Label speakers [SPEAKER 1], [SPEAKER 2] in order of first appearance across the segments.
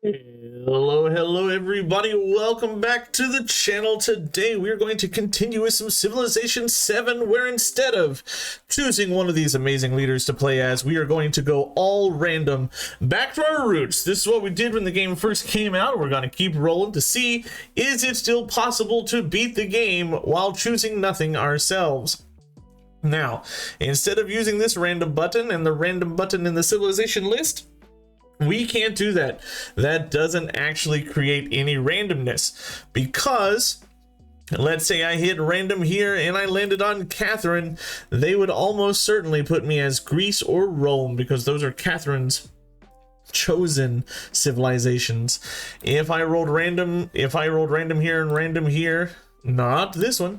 [SPEAKER 1] Hello everybody, welcome back to the channel. Today we are going to continue with some Civilization VII, where instead of choosing one of these amazing leaders to play as, we are going to go all random, back to our roots. This is what we did when the game first came out. We're going to keep rolling to see, is it still possible to beat the game while choosing nothing ourselves? Now, instead of using this random button and the random button in the civilization list, we can't do that. That doesn't actually create any randomness, because let's say I hit random here and I landed on Catherine, they would almost certainly put me as Greece or Rome, because those are Catherine's chosen civilizations. If I rolled random here and random here, not this one,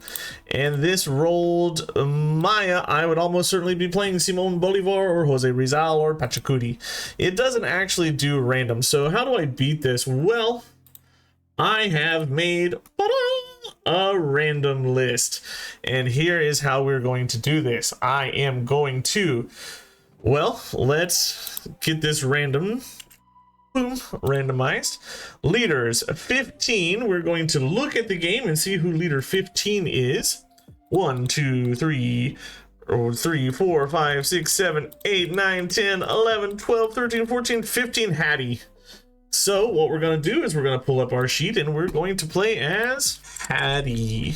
[SPEAKER 1] and this rolled Maya, I would almost certainly be playing Simon Bolivar or Jose Rizal or Pachacuti. It doesn't actually do random. So how do I beat this? Well, I have made a random list, and here is how we're going to do this. I am going to, well, let's get this random. Boom, randomized. Leaders 15. We're going to look at the game and see who leader 15 is. 1, 2, 3, 4, 5, 6, 7, 8, 9, 10, 11, 12, 13, 14, 15. Hattie. So what we're going to do is we're going to pull up our sheet and we're going to play as Hattie.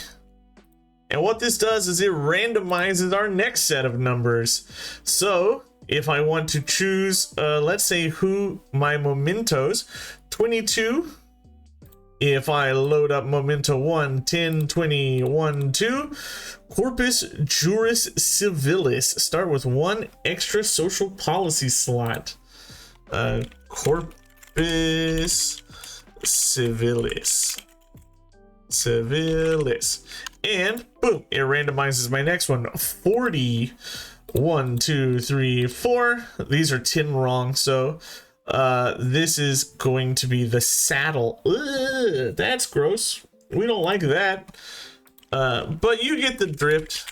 [SPEAKER 1] And what this does is it randomizes our next set of numbers. So if I want to choose, let's say who my mementos, 22. If I load up memento 1, 10, 20, 1, 2, Corpus Juris Civilis. Start with one extra social policy slot. Corpus Civilis. And boom, it randomizes my next one. 40. 1, 2, 3, 4. These are 10 wrong, so this is going to be the saddle. Ugh, that's gross. We don't like that. But you get the drift.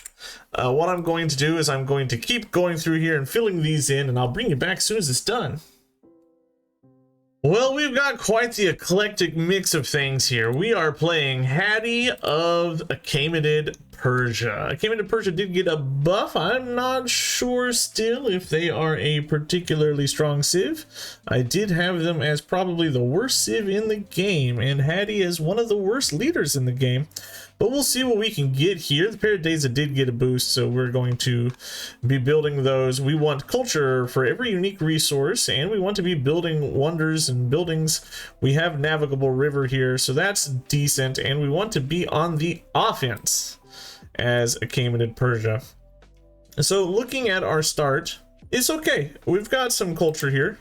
[SPEAKER 1] What I'm going to do is I'm going to keep going through here and filling these in, and I'll bring you back as soon as it's done. Well, we've got quite the eclectic mix of things here. We are playing Hattie of Achaemenid Persia. Achaemenid Persia did get a buff. I'm not sure still if they are a particularly strong civ. I did have them as probably the worst civ in the game, and Hattie is one of the worst leaders in the game. But we'll see what we can get here. The Paradisa did get a boost, so we're going to be building those. We want culture for every unique resource, and we want to be building wonders and buildings. We have navigable river here, so that's decent, and we want to be on the offense as Achaemenid Persia. So looking at our start, it's okay. We've got some culture here.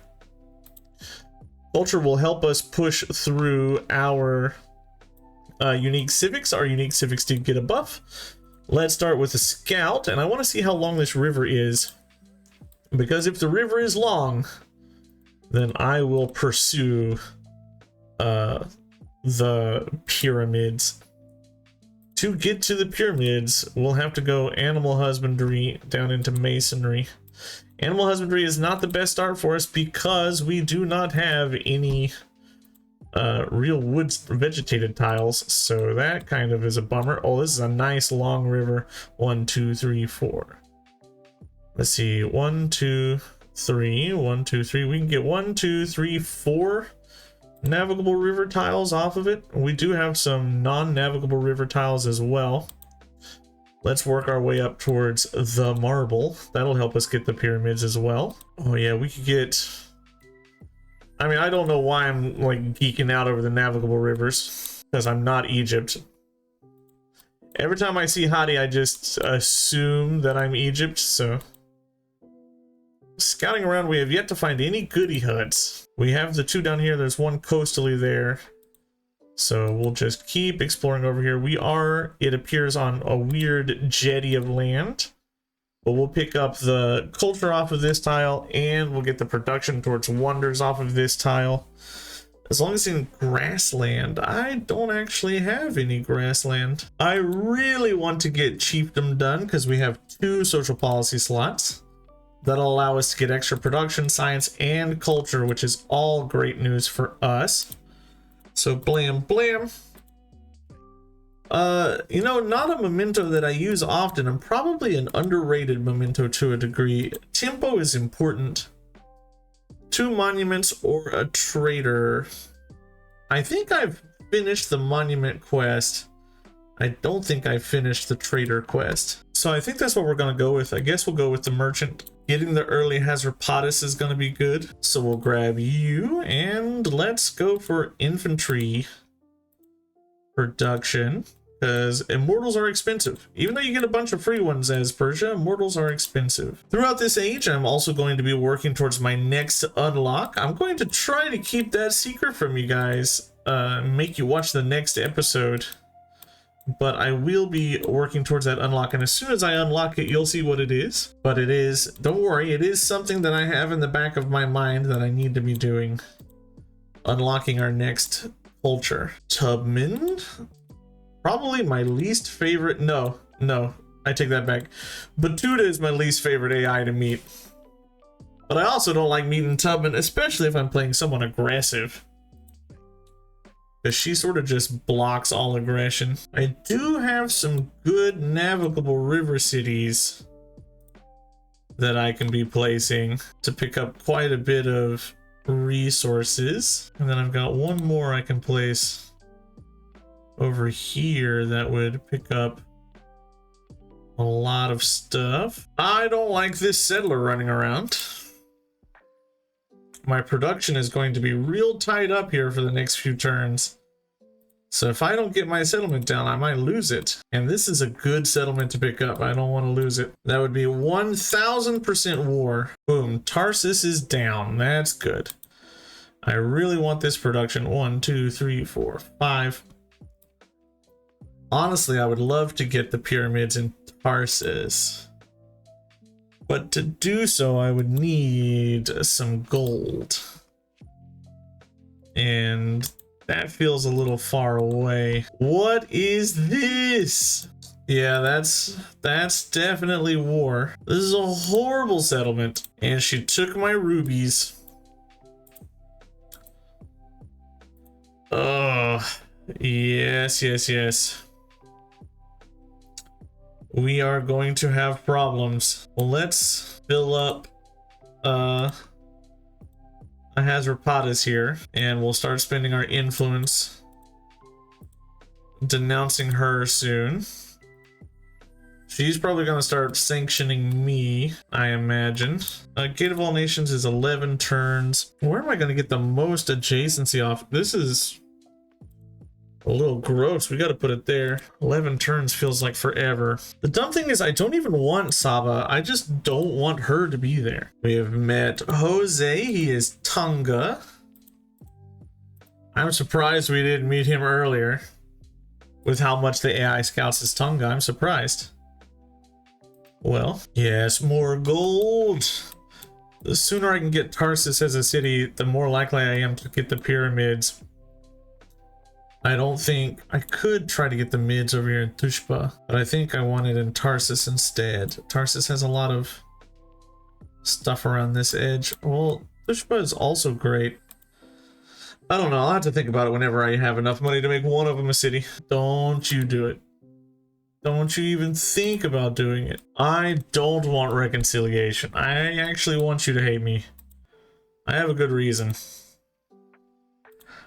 [SPEAKER 1] Culture will help us push through our unique civics. Our unique civics did get a buff. Let's start with a scout, and I want to see how long this river is, because if the river is long, then I will pursue the pyramids. To get to the pyramids, we'll have to go animal husbandry down into masonry. Animal husbandry is not the best start for us because we do not have any real wood vegetated tiles, so that kind of is a bummer. Oh, this is a nice long river. 1, 2, 3, 4. Let's see, 1, 2, 3, 1, 2, 3. We can get 1, 2, 3, 4 navigable river tiles off of it. We do have some non-navigable river tiles as well. Let's work our way up towards the marble. That'll help us get the pyramids as well. Oh yeah, we could get, I mean, I don't know why I'm like geeking out over the navigable rivers, because I'm not Egypt. Every time I see Hadi, I just assume that I'm Egypt, so. Scouting around, we have yet to find any goodie huts. We have the 2 down here, there's 1 coastally there. So we'll just keep exploring over here. We are, it appears, on a weird jetty of land. But we'll pick up the culture off of this tile, and we'll get the production towards wonders off of this tile. As long as in grassland, I don't actually have any grassland. I really want to get chiefdom done because we have 2 social policy slots. That'll allow us to get extra production, science, and culture, which is all great news for us. So blam blam. You know, not a memento that I use often, and probably an underrated memento to a degree. Tempo is important. 2 monuments or a trader. I think I've finished the monument quest. I don't think I finished the trader quest. So I think that's what we're gonna go with. I guess we'll go with the merchant. Getting the early Hazardopatus is gonna be good. So we'll grab you and let's go for infantry production, because immortals are expensive. Even though you get a bunch of free ones as Persia, immortals are expensive. Throughout this age, I'm also going to be working towards my next unlock. I'm going to try to keep that secret from you guys, make you watch the next episode. But I will be working towards that unlock, and as soon as I unlock it, you'll see what it is. But it is, don't worry, it is something that I have in the back of my mind that I need to be doing. Unlocking our next culture. Tubman? Probably my least favorite. No, I take that back. Batuta is my least favorite AI to meet. But I also don't like meeting Tubman, especially if I'm playing someone aggressive. Because she sort of just blocks all aggression. I do have some good navigable river cities that I can be placing to pick up quite a bit of resources. And then I've got one more I can place over here that would pick up a lot of stuff. I don't like this settler running around. My production is going to be real tied up here for the next few turns. So if I don't get my settlement down, I might lose it. And this is a good settlement to pick up. I don't want to lose it. That would be 1000% war. Boom. Tarsus is down. That's good. I really want this production. 1, 2, 3, 4, 5. Honestly, I would love to get the pyramids in Tarsus. But to do so, I would need some gold. And that feels a little far away. What is this? Yeah, that's definitely war. This is a horrible settlement. And she took my rubies. Oh, yes. We are going to have problems. Well, let's fill up a Hazardopatus here, and we'll start spending our influence denouncing her soon. She's probably going to start sanctioning me, I imagine. Gate of All Nations is 11 turns. Where am I going to get the most adjacency off? This is a little gross. We got to put it there. 11 turns feels like forever. The dumb thing is I don't even want Saba. I just don't want her to be there. We have met Jose. He is Tonga. I'm surprised we didn't meet him earlier. With how much the AI scouts his Tonga, I'm surprised. Well, yes, more gold. The sooner I can get Tarsus as a city, the more likely I am to get the pyramids. I don't think I could try to get the mids over here in Tushpa, but I think I want it in Tarsus instead. Tarsus has a lot of stuff around this edge. Well, Tushpa is also great. I don't know. I'll have to think about it whenever I have enough money to make one of them a city. Don't you do it. Don't you even think about doing it. I don't want reconciliation. I actually want you to hate me. I have a good reason.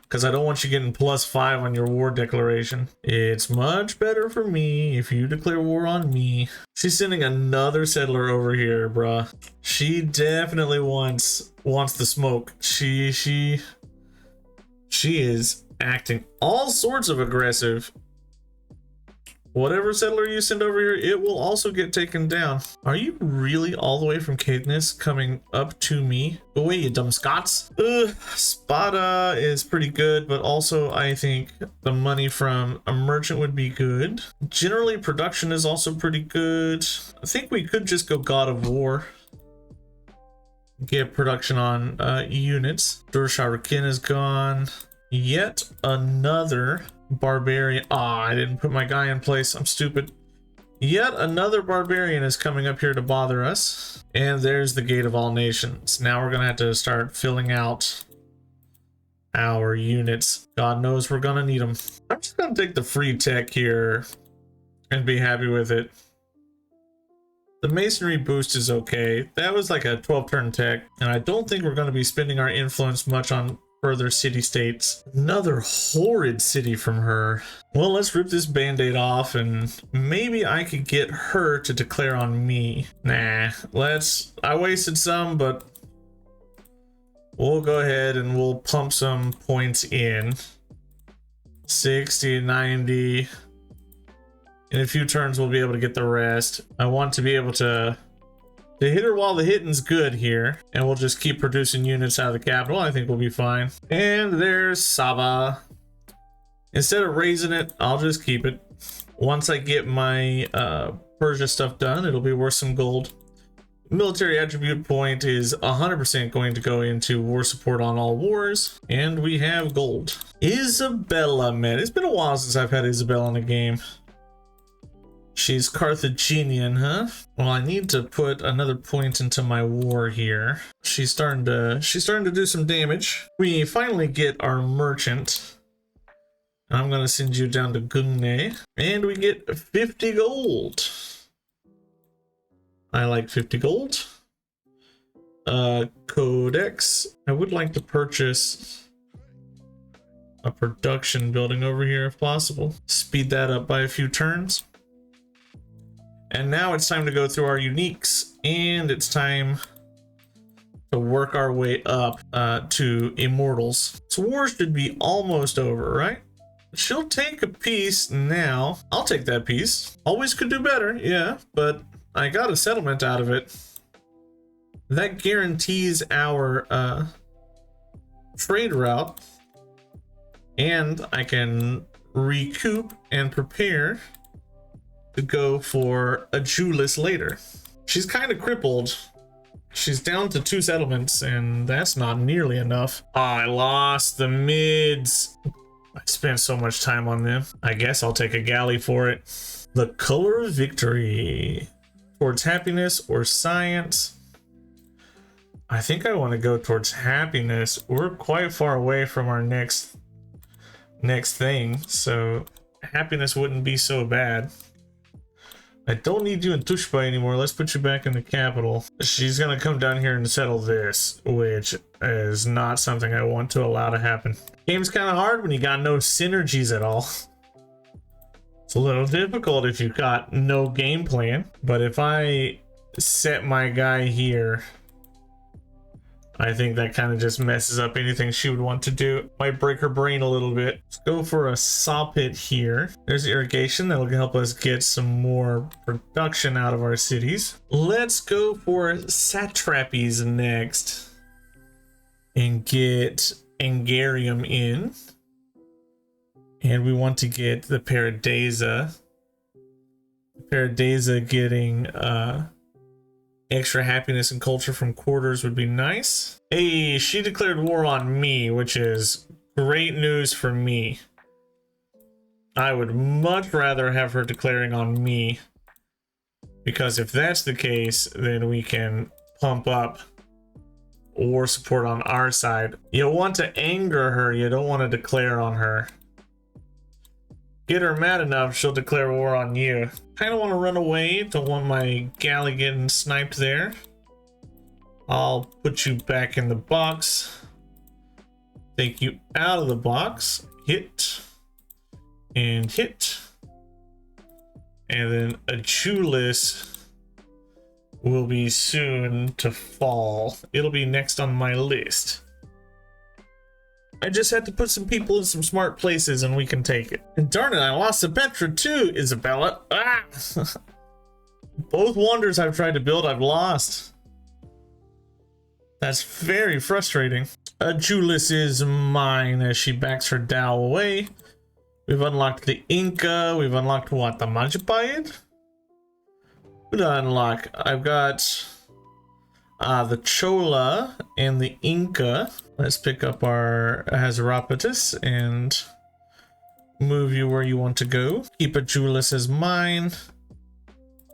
[SPEAKER 1] Because I don't want you getting +5 on your war declaration. It's much better for me if you declare war on me. She's sending another settler over here, bruh. She definitely wants the smoke. She is acting all sorts of aggressive. Whatever settler you send over here, it will also get taken down. Are you really all the way from Caithness coming up to me? Go away, you dumb Scots. Spada is pretty good, but also I think the money from a merchant would be good. Generally, production is also pretty good. I think we could just go God of War. Get production on units. Dur-Sharakin is gone. Yet another barbarian. Ah, I didn't put my guy in place. I'm stupid. Yet another barbarian is coming up here to bother us. And there's the Gate of All Nations. Now we're gonna have to start filling out our units. God knows we're gonna need them. I'm just gonna take the free tech here and be happy with it. The masonry boost is okay. That was like a 12 turn tech, and I don't think we're going to be spending our influence much on further city states. Another horrid city from her. Well, let's rip this band-aid off, and maybe I could get her to declare on me. Nah, I wasted some, but we'll go ahead and we'll pump some points in. 60, 90. In a few turns, we'll be able to get the rest. I want to be able to hit her while the hitting's good here. And we'll just keep producing units out of the capital. I think we'll be fine. And there's Saba. Instead of raising it, I'll just keep it. Once I get my Persia stuff done, it'll be worth some gold. Military attribute point is 100% going to go into war support on all wars. And we have gold. Isabella, man. It's been a while since I've had Isabella in the game. She's Carthaginian, huh? Well, I need to put another point into my war here. She's starting to do some damage. We finally get our merchant. I'm gonna send you down to Gungne, and we get 50 gold. I like 50 gold. Codex. I would like to purchase a production building over here if possible. Speed that up by a few turns. And now it's time to go through our uniques, and it's time to work our way up to immortals. So war should be almost over, right? She'll take a piece now. I'll take that piece. Always could do better, yeah, but I got a settlement out of it. That guarantees our trade route, and I can recoup and prepare to go for a Julius later. She's kind of crippled. She's down to 2 settlements, and that's not nearly enough. Oh, I lost the mids. I spent so much time on them. I guess I'll take a galley for it. The color of victory. Towards happiness or science? I think I want to go towards happiness. We're quite far away from our next thing, so happiness wouldn't be so bad. I don't need you in Tushpa anymore. Let's put you back in the capital. She's gonna come down here and settle this, which is not something I want to allow to happen. Game's kind of hard when you got no synergies at all. It's a little difficult if you've got no game plan. But if I set my guy here, I think that kind of just messes up anything she would want to do. Might break her brain a little bit. Let's go for a saw pit here. There's irrigation that'll help us get some more production out of our cities. Let's go for satrapies next and get Angarium in. And we want to get the Paradisa. Paradisa getting extra happiness and culture from quarters would be nice. Hey, she declared war on me, which is great news for me. I would much rather have her declaring on me, because if that's the case, then we can pump up war support on our side. You want to anger her, you don't want to declare on her. Get her mad enough, she'll declare war on you. Kind of want to run away. Don't want my galley getting sniped there. I'll put you back in the box. Take you out of the box. Hit. And hit. And then a Julius will be soon to fall. It'll be next on my list. I just had to put some people in some smart places and we can take it. And darn it, I lost the Petra too, Isabella. Ah! Both wonders I've tried to build, I've lost. That's very frustrating. Julius is mine as she backs her Dao away. We've unlocked the Inca. We've unlocked what? The Majapahit? What did I unlock? I've got the Chola and the Inca. Let's pick up our Hazarapatus and move you where you want to go. Keep a Julius as mine.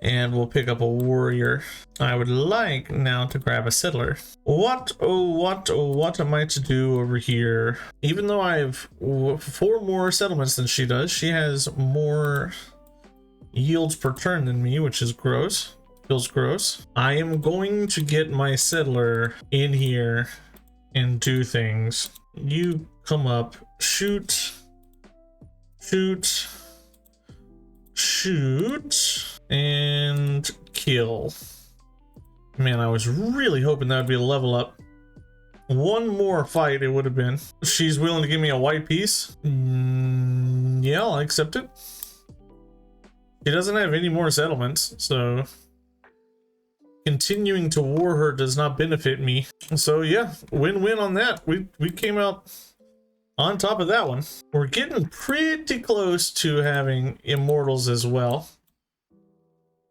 [SPEAKER 1] And we'll pick up a warrior. I would like now to grab a settler. What am I to do over here? Even though I have 4 more settlements than she does, she has more yields per turn than me, which is gross. Feels gross. I am going to get my settler in here and do things. You come up, shoot, shoot, shoot, and kill. Man, I was really hoping that would be a level up. One more fight it would have been. She's willing to give me a white piece. Yeah, I'll accept it. She doesn't have any more settlements, so continuing to war her does not benefit me. So yeah, win-win on that. We came out on top of that one. We're getting pretty close to having immortals as well.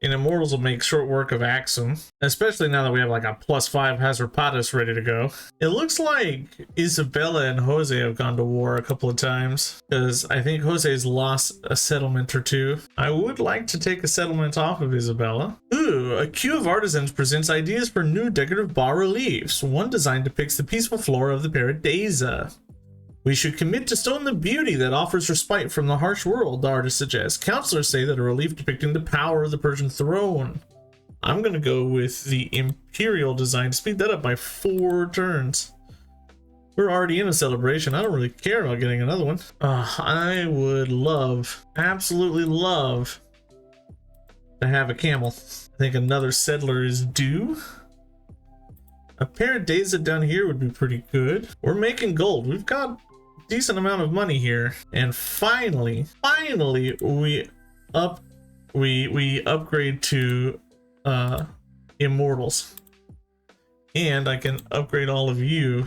[SPEAKER 1] And immortals will make short work of Axum, especially now that we have like a +5 Hazarpatus ready to go. It looks like Isabella and Jose have gone to war a couple of times, because I think Jose's lost a settlement or 2. I would like to take a settlement off of Isabella. Ooh, a queue of artisans presents ideas for new decorative bas-reliefs. One design depicts the peaceful flora of the Paradisa. We should commit to stone the beauty that offers respite from the harsh world, the artist suggests. Counselors say that a relief depicting the power of the Persian throne. I'm gonna go with the Imperial design. Speed that up by 4 turns. We're already in a celebration. I don't really care about getting another one. I would love, absolutely love, to have a camel. I think another settler is due. A Paradisa down here would be pretty good. We're making gold. We've got decent amount of money here, and finally we upgrade to immortals, and I can upgrade all of you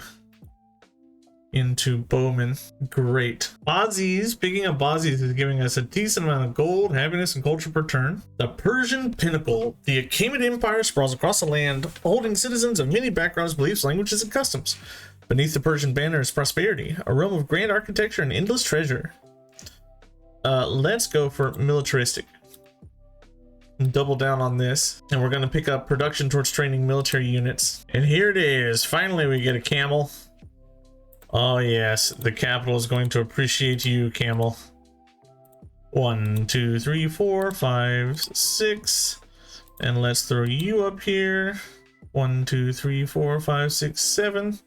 [SPEAKER 1] into bowmen. Great. Bozzies, picking up Bozzies is giving us a decent amount of gold, happiness, and culture per turn. The Persian Pinnacle. The Achaemenid Empire sprawls across the land, holding citizens of many backgrounds, beliefs, languages, and customs. Beneath the Persian banner is prosperity, a realm of grand architecture and endless treasure. Let's go for militaristic. Double down on this, and we're going to pick up production towards training military units. And here it is. Finally, we get a camel. Oh yes, the capital is going to appreciate you, camel. 1, 2, 3, 4, 5, 6, and let's throw you up here. 1, 2, 3, 4, 5, 6, 7.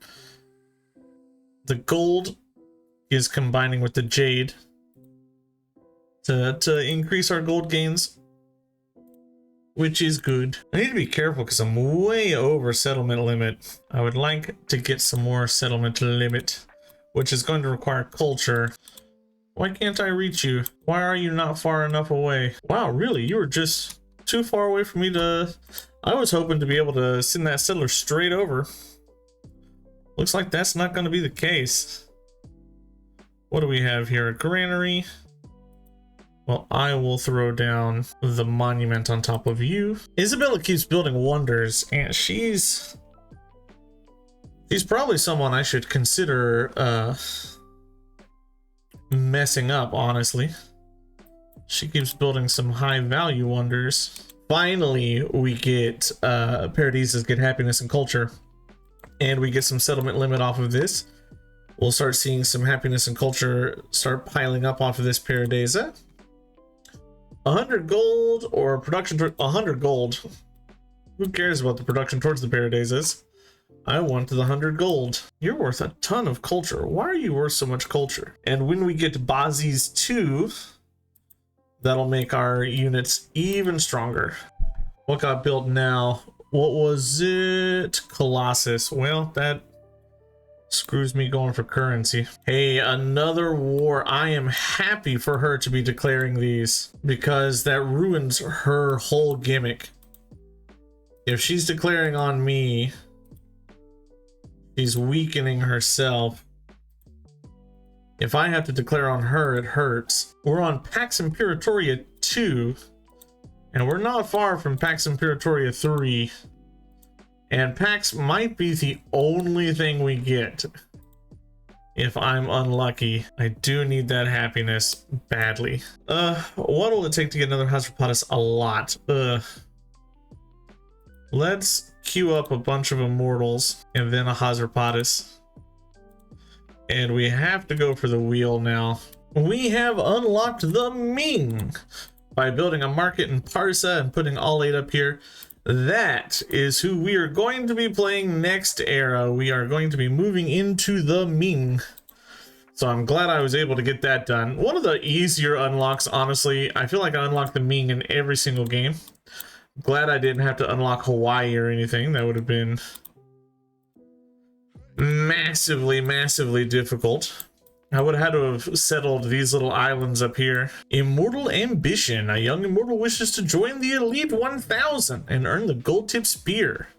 [SPEAKER 1] The gold is combining with the jade to increase our gold gains, which is good. I need to be careful because I'm way over settlement limit. I would like to get some more settlement limit, which is going to require culture. Why can't I reach you? Why are you not far enough away? Wow, really? You were just too far away for me to... I was hoping to be able to send that settler straight over. Looks like that's not going to be the case. What do we have here? A granary. Well, I will throw down the monument on top of you. Isabella keeps building wonders, and she's probably someone I should consider messing up, honestly. She keeps building some high value wonders. Finally, we get Paradisas get happiness and culture, and we get some settlement limit off of this. We'll start seeing some happiness and culture start piling up off of this Paradisa. 100 gold or production 100 gold. Who cares about the production towards the Paradisas? I want the 100 gold. You're worth a ton of culture. Why are you worth so much culture? And when we get to Bozzies 2, that'll make our units even stronger. What got built now? What was it? Colossus. Well, that screws me going for currency. Hey, another war. I am happy for her to be declaring these, because that ruins her whole gimmick. If she's declaring on me, she's weakening herself. If I have to declare on her, it hurts. We're on Pax Imperatoria 2, and we're not far from Pax Imperatoria 3. And Pax might be the only thing we get if I'm unlucky. I do need that happiness badly. What will it take to get another Hazardopatus? A lot. Let's queue up a bunch of immortals and then a Hazardopatus. And we have to go for the wheel now. We have unlocked the Ming by building a market in Parsa and putting all 8 up here. That is who we are going to be playing next era. We are going to be moving into the Ming. So I'm glad I was able to get that done. One of the easier unlocks, honestly. I feel like I unlocked the Ming in every single game. Glad I didn't have to unlock Hawaii or anything. That would have been massively difficult. I would have had to have settled these little islands up here. Immortal Ambition. A young immortal wishes to join the Elite 1000 and earn the gold tip spear.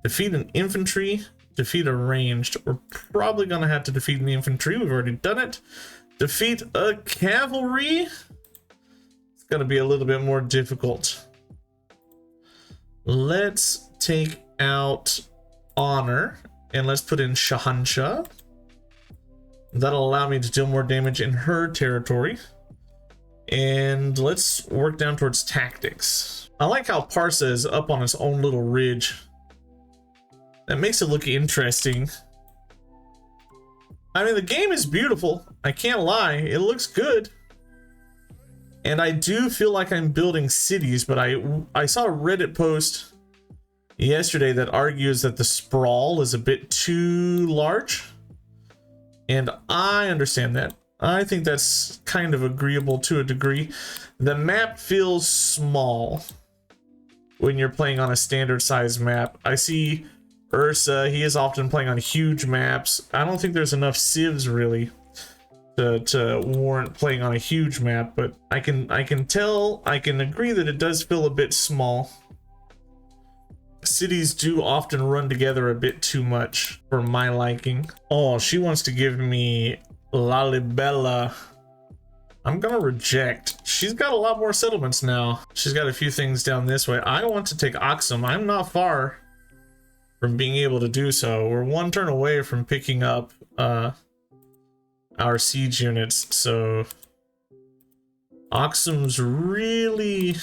[SPEAKER 1] Defeat an infantry. Defeat a ranged. We're probably going to have to defeat an infantry. We've already done it. Defeat a cavalry. It's going to be a little bit more difficult. Let's take out Honor. And let's put in Shahansha. That'll allow me to deal more damage in her territory. And let's work down towards tactics. I like how Parsa is up on its own little ridge. That makes it look interesting. I mean, the game is beautiful. I can't lie. It looks good. And I do feel like I'm building cities, but I saw a Reddit post yesterday that argues that the sprawl is a bit too large. And I understand that. I think that's kind of agreeable to a degree. The map feels small when you're playing on a standard size map. I see Ursa, he is often playing on huge maps. I don't think there's enough civs really to warrant playing on a huge map, but I can agree that it does feel a bit small. Cities do often run together a bit too much for my liking. Oh, she wants to give me Lalibela. I'm gonna reject. She's got a lot more settlements now. She's got a few things down this way. I want to take Oxum. I'm not far from being able to do so. We're one turn away from picking up our siege units, so Oxum's really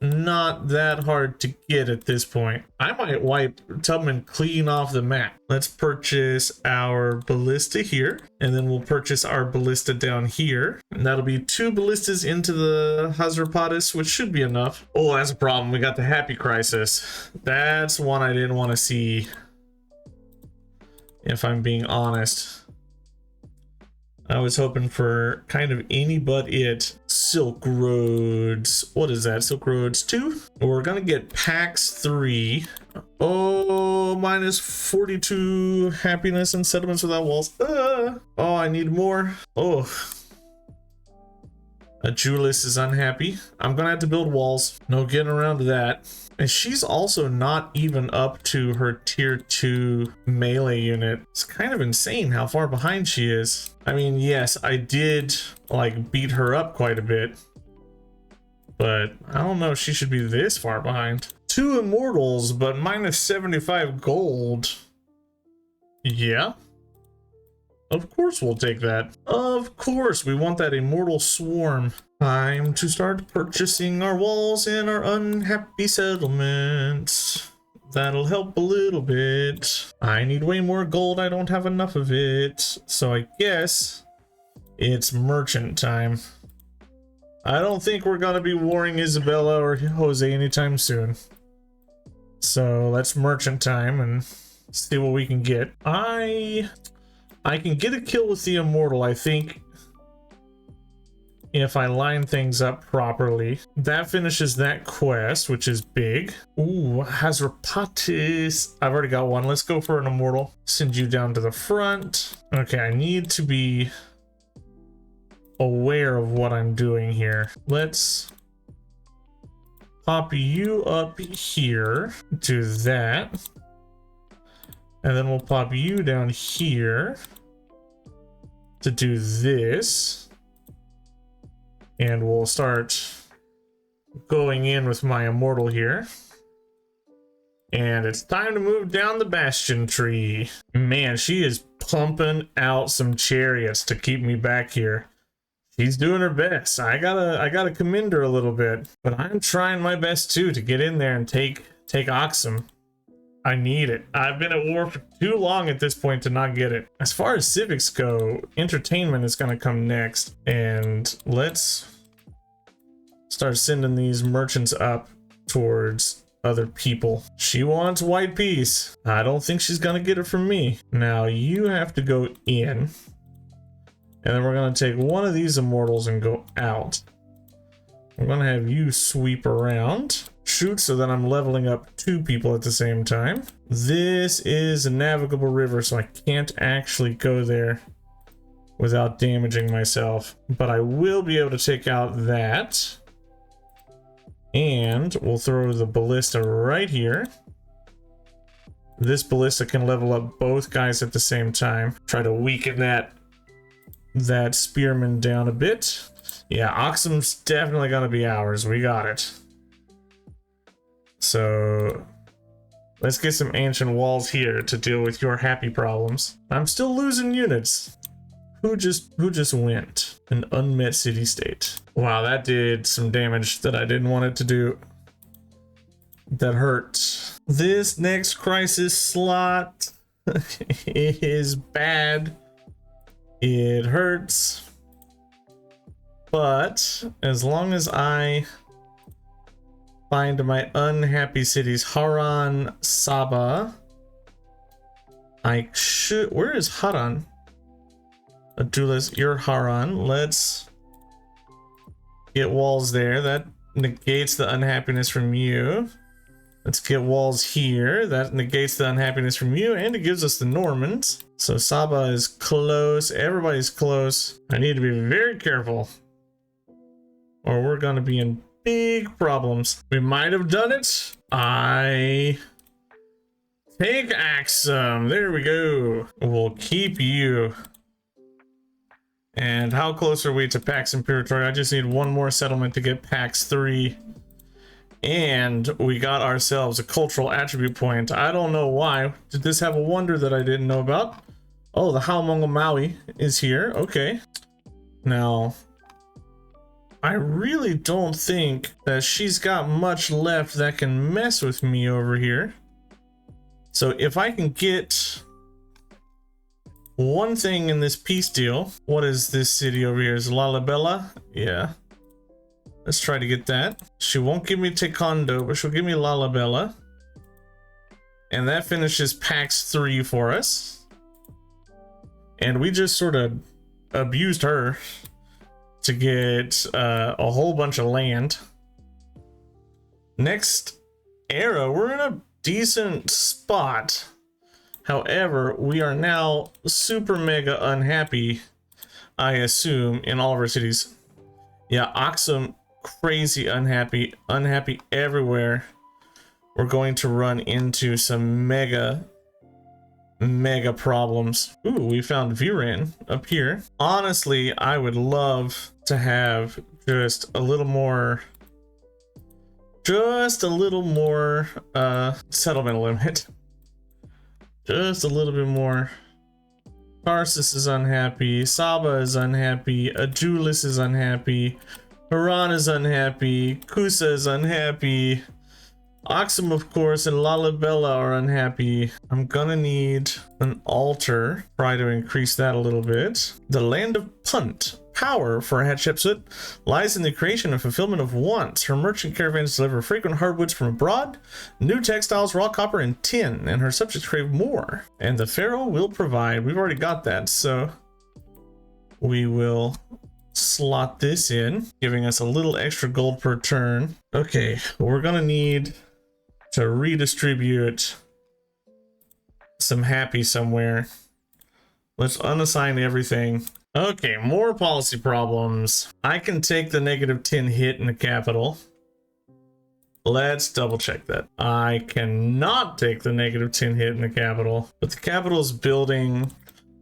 [SPEAKER 1] not that hard to get at this point. I might wipe Tubman clean off the map. Let's purchase our ballista here, and then we'll purchase our ballista down here, and that'll be 2 ballistas into the Hazardopatus, which should be enough. Oh, that's a problem. We got the Happy Crisis. That's one I didn't want to see, if I'm being honest. I was hoping for kind of any but it. Silk Roads. What is that? Silk Roads 2? We're gonna get Pax 3. Oh, minus 42 happiness and settlements without walls. Oh, I need more. Oh. Julius is unhappy. I'm gonna have to build walls. No getting around to that. And she's also not even up to her tier 2 melee unit. It's kind of insane how far behind she is. I mean, yes, I did like beat her up quite a bit, but I don't know if she should be this far behind. 2 immortals, but minus 75 gold. Yeah. Of course we'll take that. Of course, we want that immortal swarm. Time to start purchasing our walls and our unhappy settlements. That'll help a little bit. I need way more gold. I don't have enough of it. So I guess it's merchant time. I don't think we're gonna be warring Isabella or Jose anytime soon. So let's merchant time and see what we can get. I can get a kill with the immortal, I think, if I line things up properly. That finishes that quest, which is big. Ooh, Hazardopatus. I've already got one. Let's go for an immortal. Send you down to the front. Okay, I need to be aware of what I'm doing here. Let's pop you up here. Do that. And then we'll pop you down here to do this. And we'll start going in with my immortal here. And it's time to move down the bastion tree. Man, she is pumping out some chariots to keep me back here. She's doing her best. I gotta commend her a little bit, but I'm trying my best too to get in there and take Oxum. I need it. I've been at war for too long at this point to not get it. As far as civics go, entertainment is gonna come next, and let's start sending these merchants up towards other people. She wants white peace. I don't think she's gonna get it from me. Now you have to go in, and then we're gonna take one of these immortals and go out. I'm gonna have you sweep around, shoot, so that I'm leveling up 2 people at the same time. This is a navigable river, so I can't actually go there without damaging myself, but I will be able to take out that. And we'll throw the ballista right here. This ballista can level up both guys at the same time. Try to weaken that spearman down a bit. Yeah, Oxum's definitely gonna be ours. We got it. So let's get some ancient walls here to deal with your happy problems. I'm still losing units. Who just went? An unmet city state. Wow, that did some damage that I didn't want it to do. That hurt. This next crisis slot is bad. It hurts. But as long as I find my unhappy cities, Haran, Saba, I should. Where is Haran? Adulis, you're Haran. Let's get walls there. That negates the unhappiness from you. Let's get walls here. That negates the unhappiness from you, and it gives us the Normans. So Saba is close. Everybody's close. I need to be very careful, or we're gonna be in big problems. We might have done it. I take Axum. There we go. We'll keep you. And how close are we to Pax Imperator? I just need one more settlement to get Pax 3. And we got ourselves a cultural attribute point. I don't know why. Did this have a wonder that I didn't know about? Oh, the Haumongo Maui is here. Okay. Now, I really don't think that she's got much left that can mess with me over here. So if I can get one thing in this peace deal. What is this city over here? Is Lalabella? Yeah. Let's try to get that. She won't give me Tekondo, but she'll give me Lalabella. And that finishes Pax 3 for us. And we just sort of abused her to get a whole bunch of land. Next era, we're in a decent spot. However, we are now super mega unhappy, I assume, in all of our cities. Yeah, Oxum, crazy unhappy everywhere. We're going to run into some mega problems. Ooh, we found Viren up here. Honestly, I would love to have just a little more settlement limit. Just a little bit more. Tarsus is unhappy. Saba is unhappy. Adulis is unhappy. Haran is unhappy. Kusa is unhappy. Oxum, of course, and Lalabella are unhappy. I'm gonna need an altar. Try to increase that a little bit. The land of Punt. Power for Hatshepsut lies in the creation and fulfillment of wants. Her merchant caravans deliver fragrant hardwoods from abroad, new textiles, raw copper, and tin, and her subjects crave more. And the pharaoh will provide. We've already got that, so we will slot this in, giving us a little extra gold per turn. Okay, we're gonna need to redistribute some happy somewhere. Let's unassign everything. Okay, more policy problems. I can take the -10 hit in the capital. Let's double check that. I cannot take the -10 hit in the capital, but the capital is building.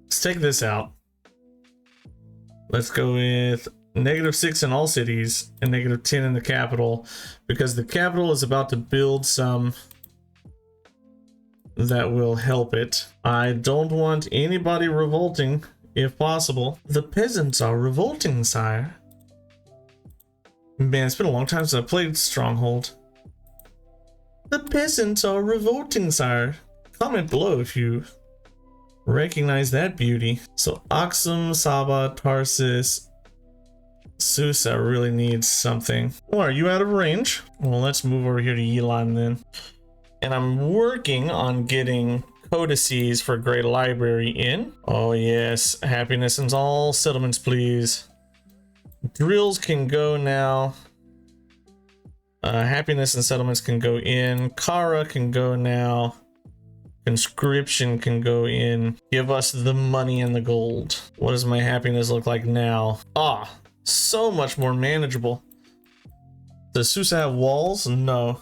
[SPEAKER 1] Let's take this out. Let's go with -6 in all cities and -10 in the capital, because the capital is about to build some that will help it. I don't want anybody revolting, if possible. The peasants are revolting, sire. Man, it's been a long time since I played Stronghold. The peasants are revolting, sire. Comment below if you recognize that beauty. So Aksum, Saba, Tarsus, Susa really needs something. Oh, are you out of range? Well, let's move over here to Yilan then. And I'm working on getting codices for Great Library in. Oh yes, happiness in all settlements, please. Drills can go now. Happiness and settlements can go in. Kara can go now. Conscription can go in. Give us the money and the gold. What does my happiness look like now? Ah, so much more manageable. Does Susa have walls? No.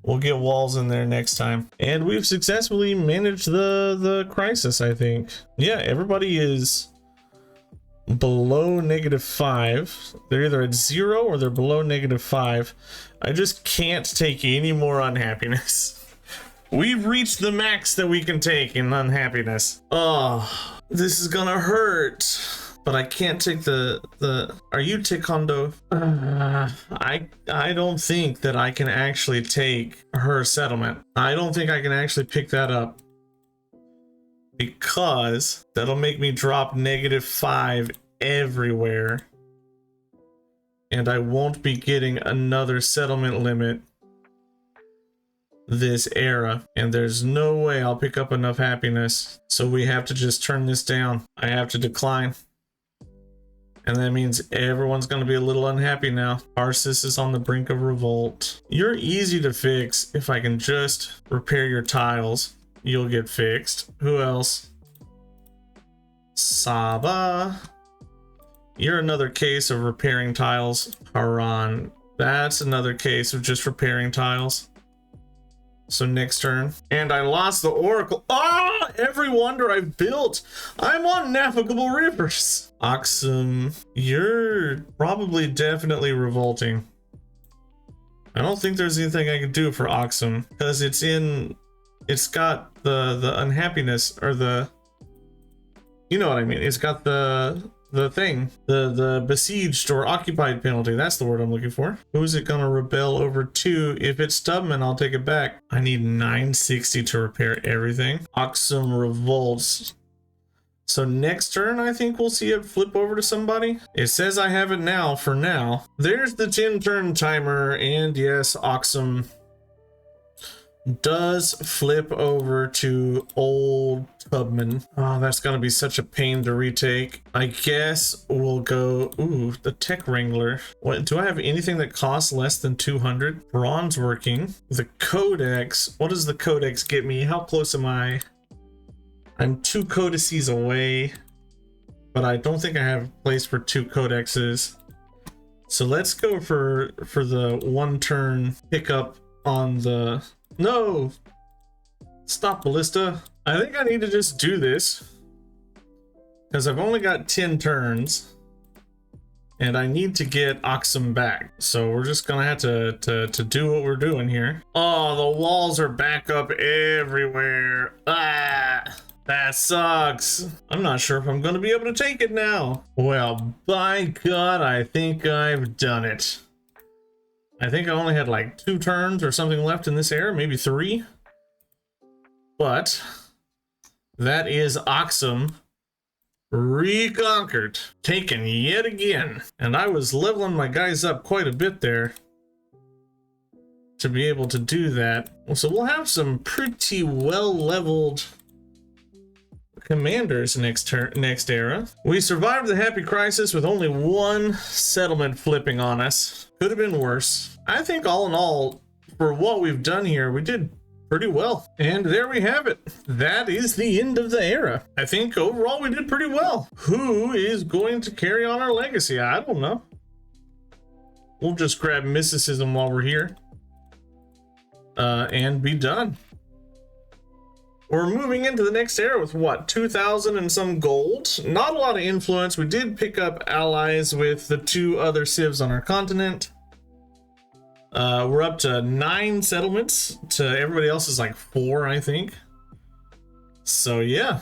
[SPEAKER 1] We'll get walls in there next time. And we've successfully managed the crisis, I think. Yeah, everybody is below -5. They're either at 0 or they're below -5. I just can't take any more unhappiness. We've reached the max that we can take in unhappiness. Oh, this is gonna hurt. But I can't take the are you Taekwondo? I don't think that I can actually take her settlement. I don't think I can actually pick that up, because that'll make me drop -5 everywhere, and I won't be getting another settlement limit this era, and there's no way I'll pick up enough happiness. So we have to just turn this down. I have to decline. And that means everyone's going to be a little unhappy now. Tarsus is on the brink of revolt. You're easy to fix. If I can just repair your tiles, you'll get fixed. Who else? Saba. You're another case of repairing tiles. Haran. That's another case of just repairing tiles. So next turn. And I lost the Oracle. Ah! Every wonder I've built. I'm on navigable rivers. Aksum, you're probably definitely revolting. I don't think there's anything I can do for Aksum, because it's got the unhappiness, or the, you know what I mean. It's got the thing, the besieged or occupied penalty. That's the word I'm looking for. Who is it gonna rebel over to? If it's Stubman, I'll take it back. I need 960 to repair everything. Aksum revolts. So next turn, I think we'll see it flip over to somebody. It says I have it now for now. There's the 10 turn timer, and yes, Aksum does flip over to old Tubman. Oh, that's gonna be such a pain to retake. I guess we'll go, ooh, the Tech Wrangler. What, do I have anything that costs less than 200? Bronze working. The Codex, what does the Codex get me? How close am I? I'm 2 codices away, but I don't think I have a place for 2 codexes. So let's go for the 1 turn pickup on the, no, stop Ballista. I think I need to just do this, because I've only got 10 turns and I need to get Aksum back. So we're just gonna have to do what we're doing here. Oh, the walls are back up everywhere. Ah, that sucks. I'm not sure if I'm gonna be able to take it now. Well, by God, I think I've done it. I think I only had like 2 turns or something left in this era, maybe 3. But that is Aksum reconquered, taken yet again. And I was leveling my guys up quite a bit there to be able to do that. So we'll have some pretty well leveled commanders next era. We survived the Happy Crisis with only 1 settlement flipping on us. Could have been worse. I think all in all, for what we've done here, we did pretty well. And there we have it. That is the end of the era. I think overall we did pretty well. Who is going to carry on our legacy? I don't know. We'll just grab mysticism while we're here and be done. We're moving into the next era with what, 2,000 and some gold? Not a lot of influence. We did pick up allies with the 2 other civs on our continent. We're up to 9 settlements. To everybody else is like 4, I think. So yeah.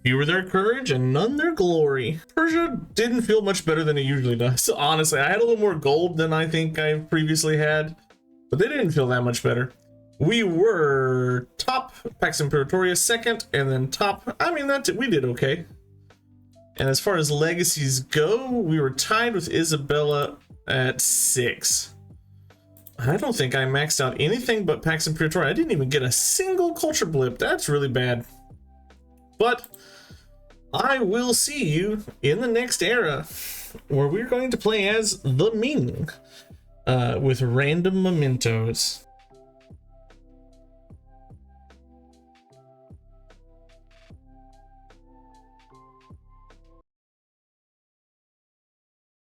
[SPEAKER 1] Few their courage and none their glory. Persia didn't feel much better than it usually does. Honestly, I had a little more gold than I think I previously had, but they didn't feel that much better. We were top, Pax Imperatoria second, and then top. I mean, we did okay. And as far as legacies go, we were tied with Isabella at 6. I don't think I maxed out anything but Pax Imperatoria. I didn't even get a single culture blip. That's really bad. But I will see you in the next era, where we're going to play as the Ming with random mementos.